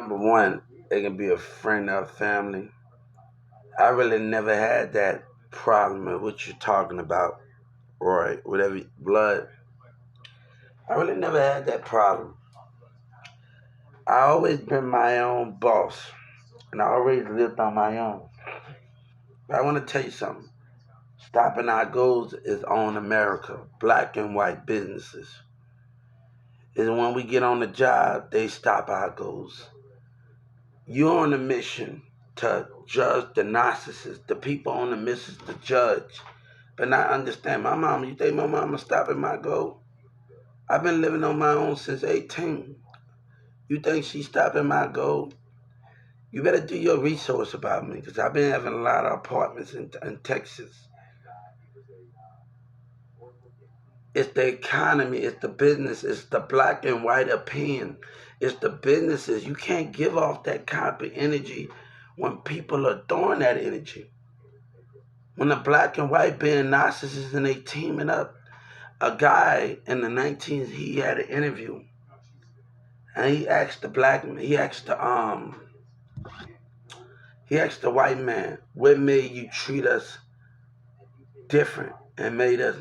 Number one, they can be a friend or family. I really never had that problem of what you're talking about, Roy, whatever blood. I really never had that problem. I always been my own boss, and I always lived on my own. But I want to tell you something. Stopping our goals is on America, black and white businesses. Is when we get on the job, they stop our goals. You're on a mission to judge the narcissists, the people on the mission to judge. But not understand my mama. You think my mama stopping my goal? I've been living on my own since 18. You think she's stopping my goal? You better do your research about me because I've been having a lot of apartments in Texas. It's the economy, it's the business, it's the black and white opinion, it's the businesses. You can't give off that copy energy when people are throwing that energy. When the black and white being narcissists and they teaming up, a guy in the 19s, he had an interview and he asked the black man, he asked the white man, what made you treat us different and made us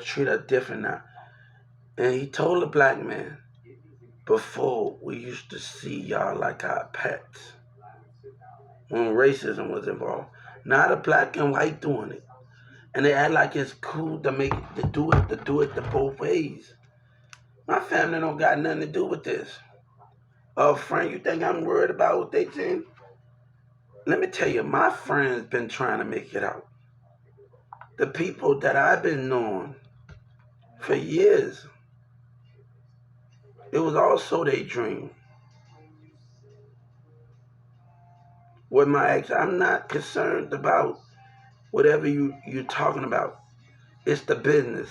treat us different now? And he told the black man, before we used to see y'all like our pets when racism was involved. Now the black and white doing it. And they act like it's cool to make it to do it the both ways. My family don't got nothing to do with this. Oh, friend, you think I'm worried about what they think? Let me tell you, my friends been trying to make it out. The people that I've been knowing for years, it was also their dream. With my ex, I'm not concerned about whatever you're talking about. It's the business.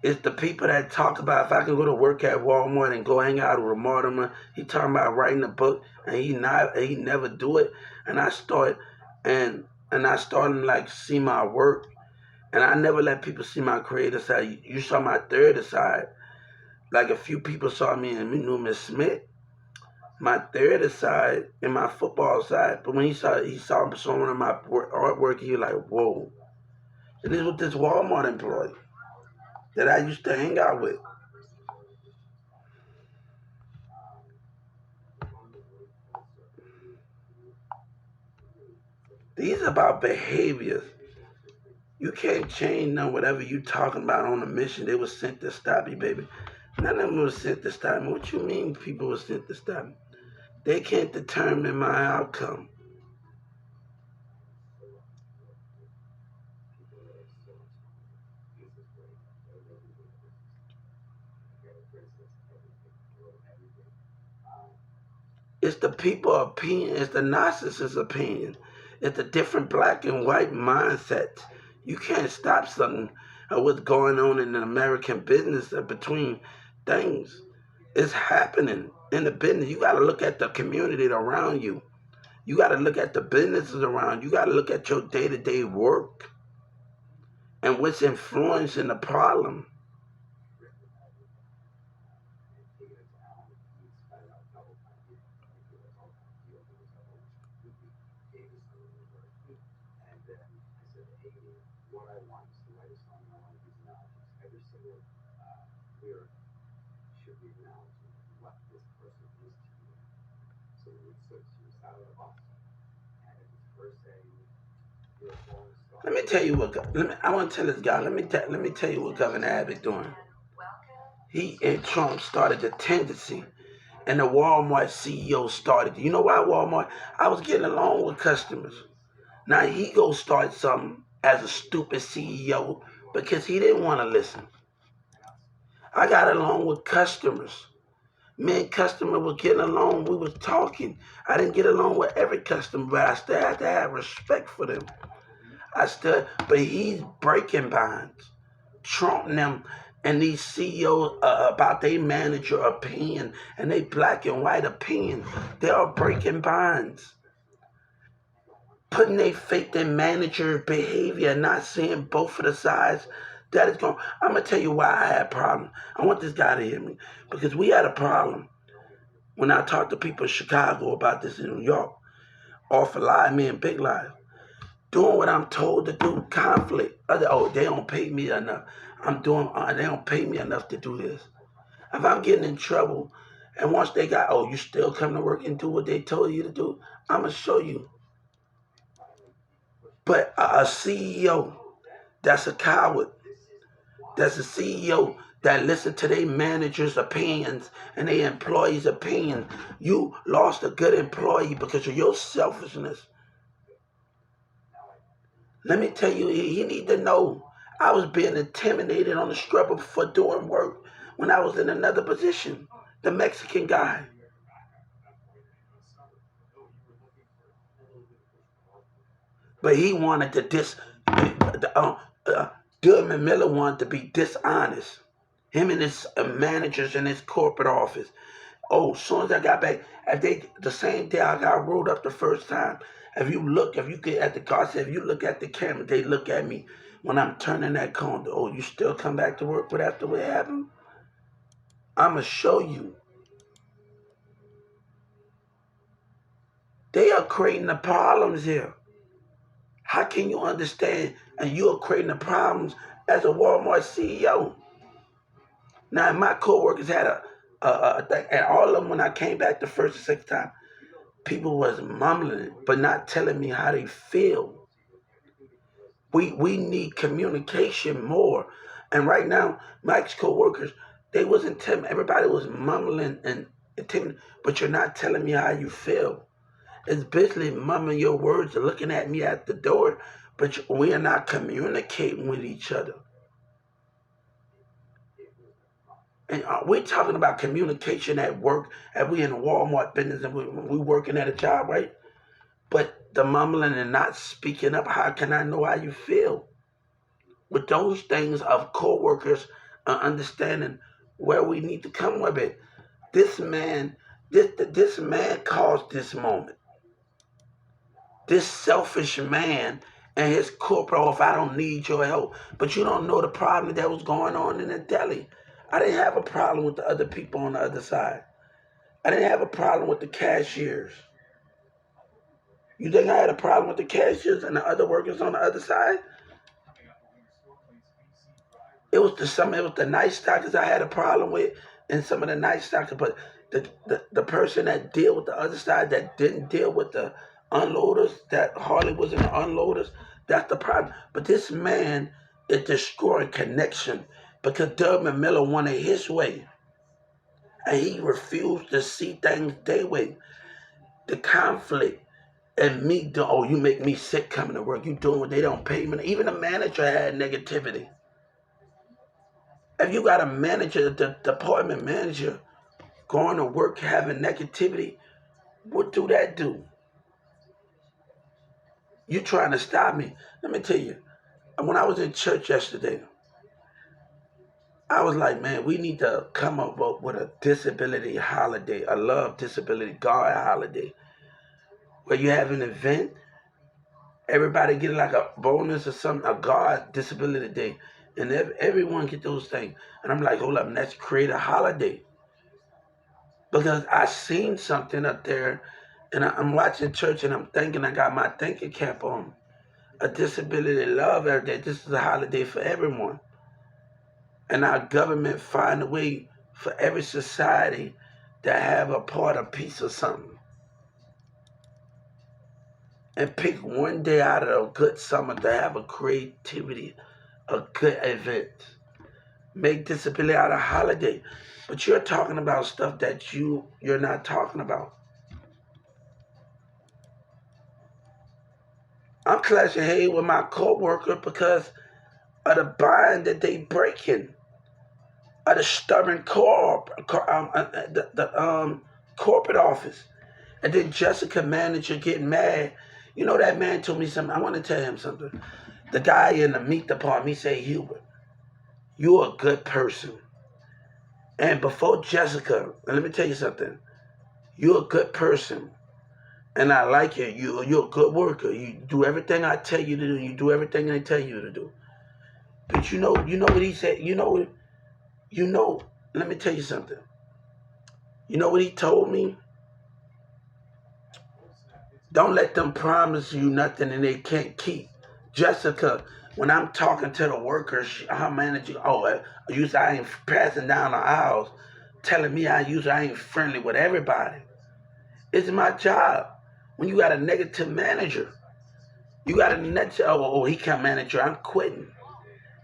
It's the people that talk about if I can go to work at Walmart and go hang out with Mortimer. He talking about writing a book and he never do it. And I start and I started like see my work and I never let people see my creative side. You saw my third side. Like a few people saw me and knew Miss Smith. My third side and my football side. But when he saw some of my artwork, he was like, whoa. And this was this Walmart employee that I used to hang out with. These are about behaviors. You can't change them whatever you talking about on a mission. They were sent to stop you, baby. None of them was sent to stop me. What you mean people were sent to stop me? They can't determine my outcome. It's the people opinion. It's the narcissist opinion. It's the different black and white mindsets. You can't stop something of what's going on in the American business between things. It's happening in the business. You got to look at the community around you. You got to look at the businesses around. You got to look at your day-to-day work and what's influencing the problem. Let me tell you what. I want to tell this guy. Let me tell you what Governor Abbott doing. He and Trump started the tendency, and the Walmart CEO started. You know why Walmart? I was getting along with customers. Now he go start something as a stupid CEO because he didn't want to listen. I got along with customers. Me and customer was getting along. We was talking. I didn't get along with every customer, but I still had to have respect for them. But he's breaking bonds. Trump and them and these CEOs about their manager opinion and they black and white opinion. They are breaking bonds. Putting their faith in manager behavior and not seeing both of the sides. That is going. I'm gonna tell you why I had a problem. I want this guy to hear me because we had a problem. When I talk to people in Chicago about this in New York, off a lie, me and Big Lie, doing what I'm told to do, conflict. They don't pay me enough. They don't pay me enough to do this. If I'm getting in trouble, and once they got, you still come to work and do what they told you to do, I'm going to show you. But a CEO that's a coward, that's a CEO that listen to their manager's opinions and their employees' opinions, you lost a good employee because of your selfishness. Let me tell you, he need to know. I was being intimidated on the scrubber for doing work when I was in another position. The Mexican guy. But he wanted to Goodman Miller wanted to be dishonest. Him and his managers in his corporate office. As soon as I got back, the same day I got rolled up the first time, if you get at the car, if you look at the camera, they look at me when I'm turning that corner. You still come back to work after what happened? I'ma show you. They are creating the problems here. How can you understand and you are creating the problems as a Walmart CEO? Now, my coworkers had a thing, and all of them, when I came back the first or second time, people was mumbling, but not telling me how they feel. We need communication more. And right now, my ex-coworkers, they wasn't telling me. Everybody was mumbling and telling, but you're not telling me how you feel. It's basically mumbling your words and looking at me at the door, but we are not communicating with each other. And we're talking about communication at work, and we in the Walmart business, and we working at a job, right? But the mumbling and not speaking up, how can I know how you feel? With those things of co-workers understanding where we need to come with it. This man caused this moment. This selfish man and his corporate office, I don't need your help. But you don't know the problem that was going on in the deli. I didn't have a problem with the other people on the other side. I didn't have a problem with the cashiers. You think I had a problem with the cashiers and the other workers on the other side? It was the night stockers I had a problem with, and some of the night stockers, but the person that deal with the other side that didn't deal with the unloaders, that hardly was in the unloaders, that's the problem. But this man is destroying connection because Doug Miller wanted his way, and he refused to see things their way. The conflict and me doing, you make me sick coming to work. You doing what they don't pay me. Even the manager had negativity. If you got a manager, the department manager, going to work having negativity, what do that do? You trying to stop me. Let me tell you, when I was in church yesterday, I was like, man, we need to come up with a disability holiday, a love disability God holiday, where you have an event, everybody get like a bonus or something, a God disability day, and everyone get those things. And I'm like, hold up, let's create a holiday. Because I seen something up there, and I'm watching church, and I'm thinking I got my thinking cap on. A disability love every day. This is a holiday for everyone. And our government find a way for every society to have a part, a piece of something. And pick one day out of a good summer to have a creativity, a good event. Make disability out of holiday. But you're talking about stuff that you're not talking about. I'm clashing head with my coworker because of the bind that they breaking, of the stubborn corporate office. And then Jessica manager getting mad. You know, that man told me something. I want to tell him something. The guy in the meat department, he said, Hubert, you're a good person. And before Jessica, and let me tell you something, you're a good person. And I like you. You're a good worker. You do everything I tell you to do. You do everything I tell you to do. But you know what he said? Let me tell you something. You know what he told me? Don't let them promise you nothing and they can't keep. Jessica, when I'm talking to the workers, her manager, usually I ain't passing down the aisles, telling me I ain't friendly with everybody. It's my job. When you got a negative manager, you got a negative, he can't manager, I'm quitting.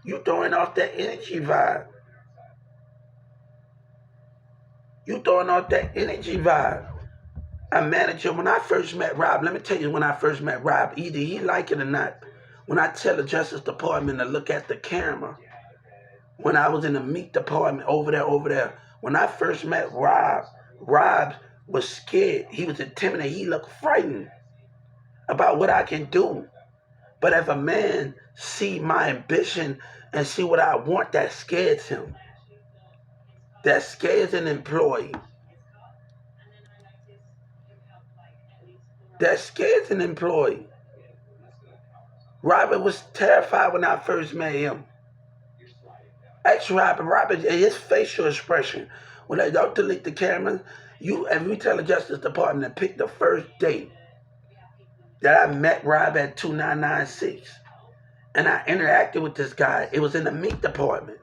You throwing off that energy vibe. You throwing off that energy vibe. A manager, when I first met Rob, let me tell you when I first met Rob, either he like it or not. When I tell the Justice Department to look at the camera, when I was in the meat department over there, when I first met Rob, Rob was scared. He was intimidated. He looked frightened about what I can do. But if a man see my ambition and see what I want, that scares him. That scares an employee. That scares an employee. Robert was terrified when I first met him. Ask Robert, his facial expression. When they don't delete the cameras, if we tell the Justice Department to pick the first date that I met Rob at 2996, and I interacted with this guy, it was in the meat department.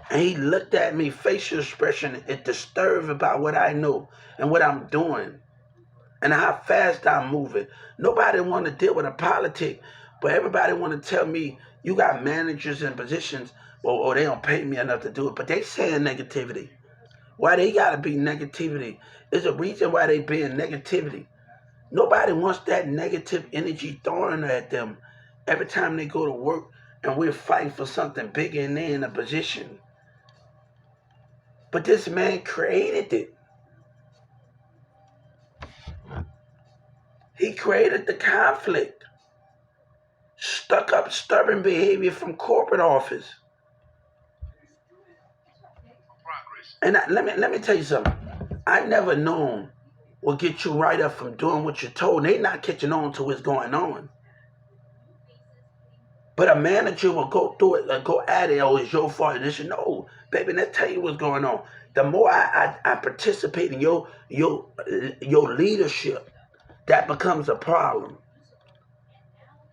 And he looked at me, facial expression, it disturbed about what I know and what I'm doing and how fast I'm moving. Nobody want to deal with a politic, but everybody want to tell me you got managers in positions, or they don't pay me enough to do it. But they saying negativity. Why they gotta be negativity? There's a reason why they being negativity. Nobody wants that negative energy thrown at them every time they go to work and we're fighting for something bigger and they're in a position. But this man created it. He created the conflict. Stuck up, stubborn behavior from corporate office. And let me tell you something. I never known will get you right up from doing what you're told. They not catching on to what's going on. But a manager will go through it, go at it. Oh, it's your fault. And they should know, baby. Let's tell you what's going on. The more I participate in your leadership, that becomes a problem.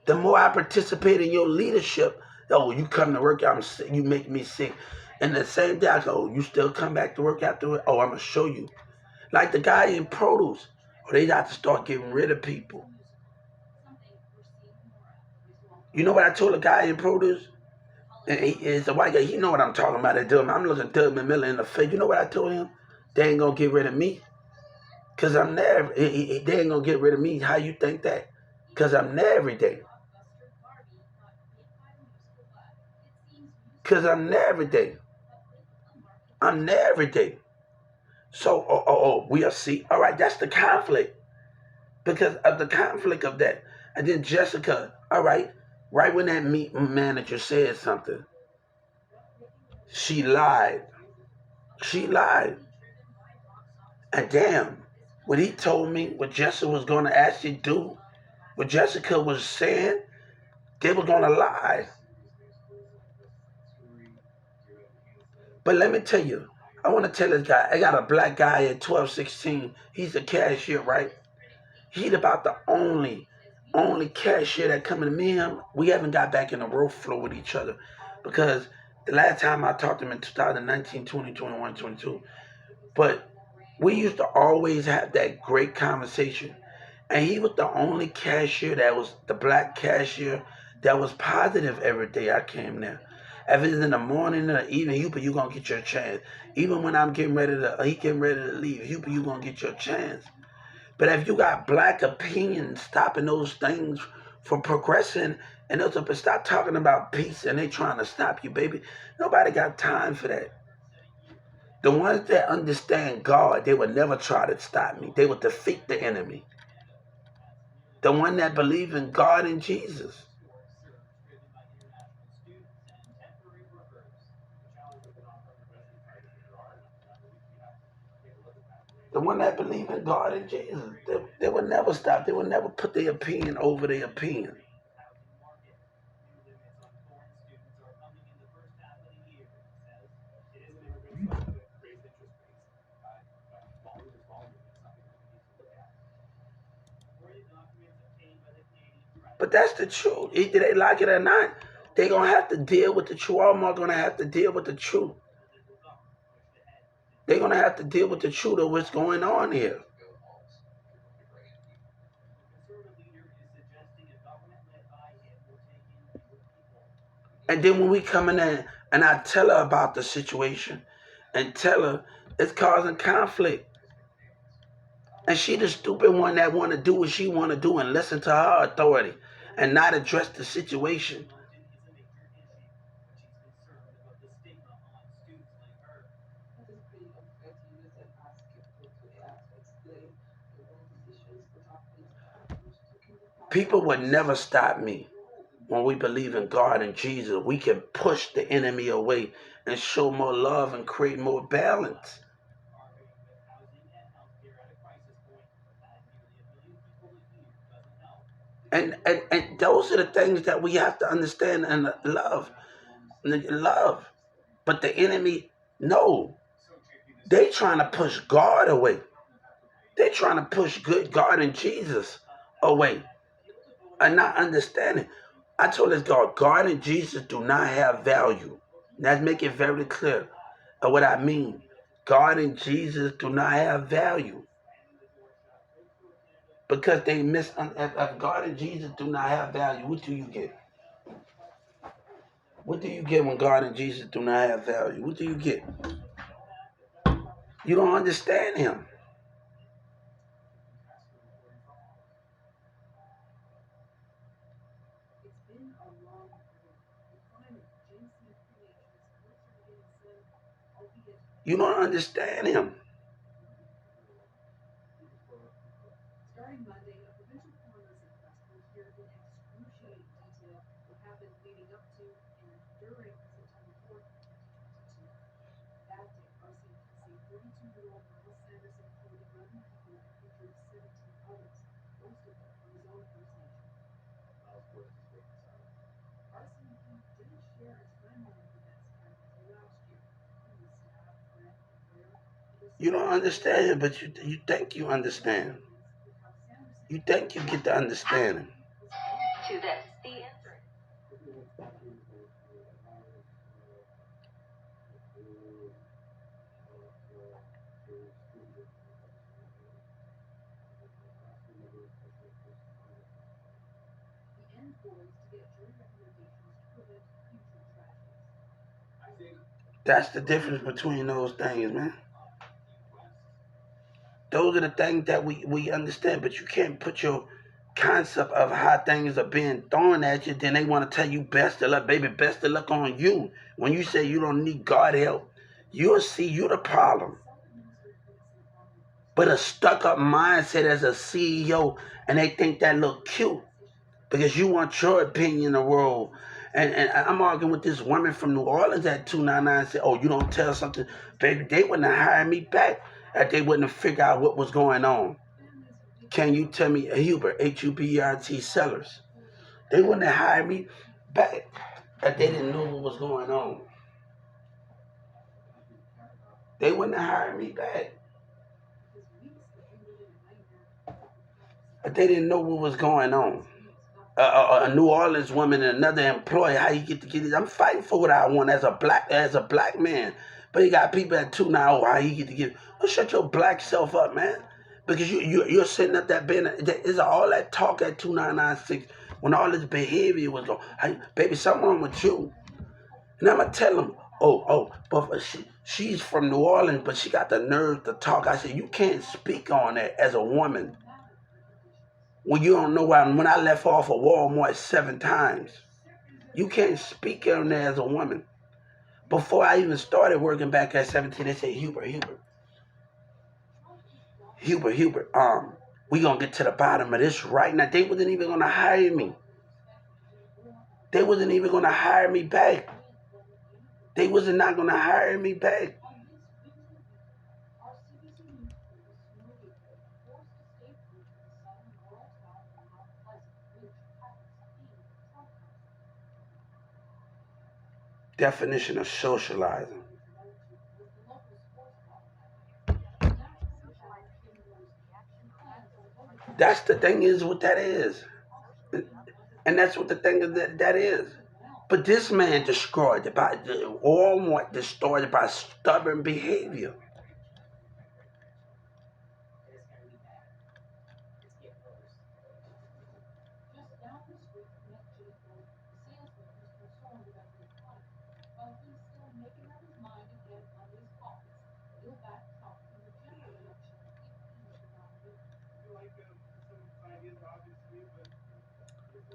The more I participate in your leadership, oh, you come to work, you make me sick. And the same day, I go, oh, you still come back to work after it? Oh, I'm going to show you. Like the guy in produce, they got to start getting rid of people. You know what I told the guy in produce? And it's a white guy. He know what I'm talking about. I'm looking Doug Miller in the face. You know what I told him? They ain't going to get rid of me. Because I'm there. They ain't going to get rid of me. How you think that? Because I'm there every day. Because I'm there every day. I'm there every day. So, we'll see. All right, that's the conflict. Because of the conflict of that. And then Jessica, all right when that meat manager said something, she lied. She lied. And damn, when he told me what Jessica was going to actually do, what Jessica was saying, they were going to lie. But let me tell you, I want to tell this guy, I got a black guy at 1216. He's a cashier, right? He's about the only cashier that coming to me and him. We haven't got back in the road flow with each other because the last time I talked to him in 2019, 20, 21, 22. But we used to always have that great conversation. And he was the only cashier that was the black cashier that was positive every day I came there. If it's in the morning or the evening, you gonna get your chance. Even when I'm getting ready to, he getting ready to leave, you gonna get your chance. But if you got black opinions stopping those things from progressing, and those people stop talking about peace and they trying to stop you, baby. Nobody got time for that. The ones that understand God, they would never try to stop me. They would defeat the enemy. The one that believe in God and Jesus. The one that believe in God and Jesus. They would never stop. They would never put their opinion over their opinion. But that's the truth. Either they like it or not, they're gonna have to deal with the truth. All are gonna have to deal with the truth. They're gonna have to deal with the truth of what's going on here. And then when we come in there and I tell her about the situation and tell her it's causing conflict. And she the stupid one that want to do what she want to do and listen to her authority and not address the situation. People would never stop me when we believe in God and Jesus. We can push the enemy away and show more love and create more balance. And those are the things that we have to understand and love. Love. But the enemy, no. They trying to push God away. They trying to push good God and Jesus away. And not understanding. I told this God and Jesus do not have value. Let's make it very clear of what I mean. God and Jesus do not have value. Because they if God and Jesus do not have value, what do you get? What do you get when God and Jesus do not have value? What do you get? You don't understand him. You don't understand him. You don't understand him, but you think you understand. You think you get the understanding. To this, the That's the difference between those things, man. Those are the things that we understand, but you can't put your concept of how things are being thrown at you, then they want to tell you best of luck, baby, best of luck on you. When you say you don't need God help, you'll see you the problem. But a stuck up mindset as a CEO, and they think that look cute because you want your opinion in the world. And I'm arguing with this woman from New Orleans at 299 said, oh, you don't tell something, baby, they wouldn't have hired me back if they wouldn't have figured out what was going on. Can you tell me, Hubert, Hubert sellers? They wouldn't have hired me back if they didn't know what was going on. They wouldn't have hired me back if they didn't know what was going on. A New Orleans woman and another employee, how you get to get it? I'm fighting for what I want as a black man. But you got people at 2 now, how you get to get it? Well, shut your black self up, man. Because you're sitting at that bed. Is all that talk at 2996 when all this behavior was going, hey, baby, something wrong with you. And I'm gonna tell them, but she's from New Orleans, but she got the nerve to talk. I said, you can't speak on that as a woman. When you don't know when I left off of Walmart 7 times. You can't speak on that as a woman. Before I even started working back at 17, they said, Hubert, we gonna get to the bottom of this right now. They wasn't even gonna hire me. They wasn't even gonna hire me back. They wasn't not gonna hire me back. Definition of socializing. That's the thing is what that is. And that's what the thing is that is. But this man destroyed it by all want destroyed it by stubborn behavior.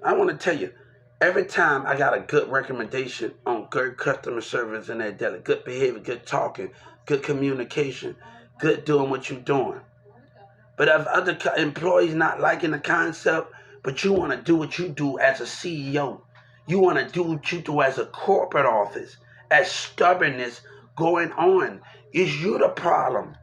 I want to tell you, every time I got a good recommendation on good customer service in that deli, good behavior, good talking, good communication, good doing what you're doing. But if other employees not liking the concept, but you want to do what you do as a CEO, you want to do what you do as a corporate office, as stubbornness going on, is you the problem.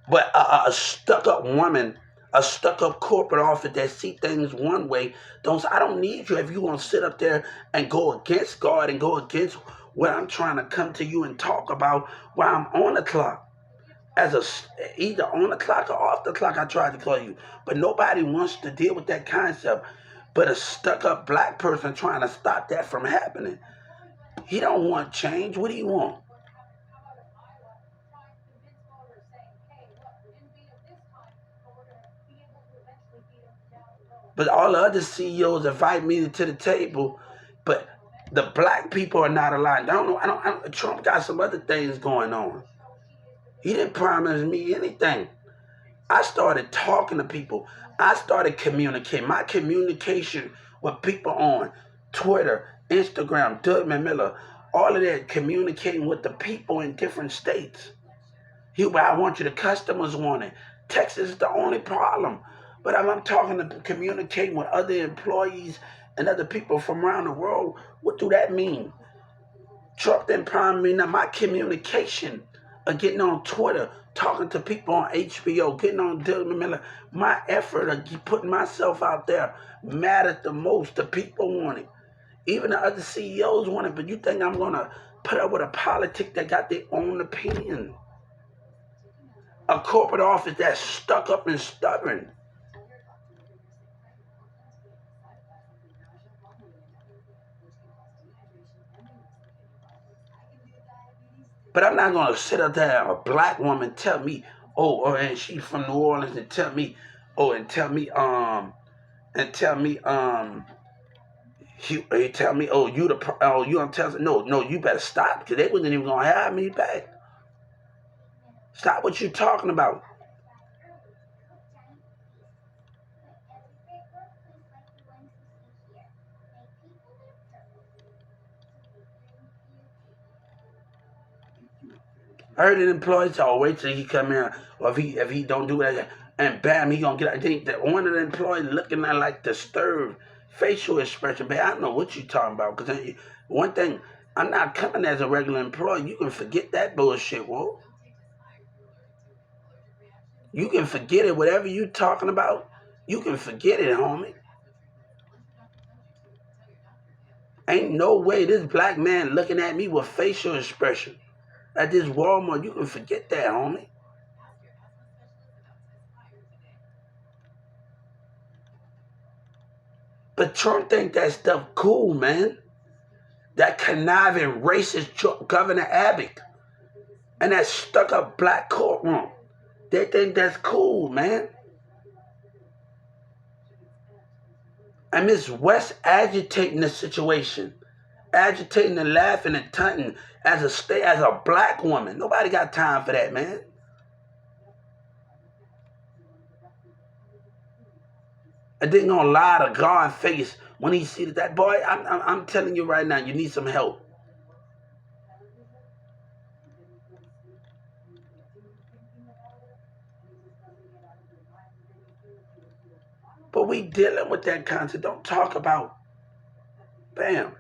But a stuck-up woman, a stuck-up corporate office that see things one way, I don't need you if you want to sit up there and go against God and go against what I'm trying to come to you and talk about while I'm on the clock. As either on the clock or off the clock, I tried to call you, but nobody wants to deal with that concept. But a stuck-up black person trying to stop that from happening. He don't want change. What do you want? But all the other CEOs invite me to the table, but the black people are not aligned. I don't know. Trump got some other things going on. He didn't promise me anything. I started talking to people. I started communicating. My communication with people on Twitter, Instagram, Dougman Miller, all of that, communicating with the people in different states. I want you, the customers want it. Texas is the only problem. But if I'm talking to communicating with other employees and other people from around the world, what do that mean? Trump didn't promise me now. My communication of getting on Twitter, talking to people on HBO, getting on Dylan Miller, my effort of putting myself out there mattered the most. The people want it. Even the other CEOs want it. But you think I'm going to put up with a politic that got their own opinion? A corporate office that's stuck up and stubborn. But I'm not gonna sit up there a black woman tell me, and she's from New Orleans and tell me, and tell me, he tell me, you don't tell, no, you better stop because they wasn't even gonna have me back. Stop what you talking about. I heard an employee say, "Oh, wait till he come in, or if he don't do that, and bam, he gonna get out." I think that one of the employees looking at like disturbed facial expression. But I don't know what you talking about because one thing, I'm not coming as a regular employee. You can forget that bullshit, whoa. You can forget it. Whatever you talking about, you can forget it, homie. Ain't no way this black man looking at me with facial expression at this Walmart. You can forget that, homie. But Trump think that stuff cool, man. That conniving racist Governor Abbott and that stuck up black courtroom. They think that's cool, man. And Miss West agitating the situation, agitating and laughing and taunting as a black woman. Nobody got time for that, man. And then gonna lie to God's face when he see that boy. I'm telling you right now, you need some help. But we dealing with that concept. Don't talk about, bam.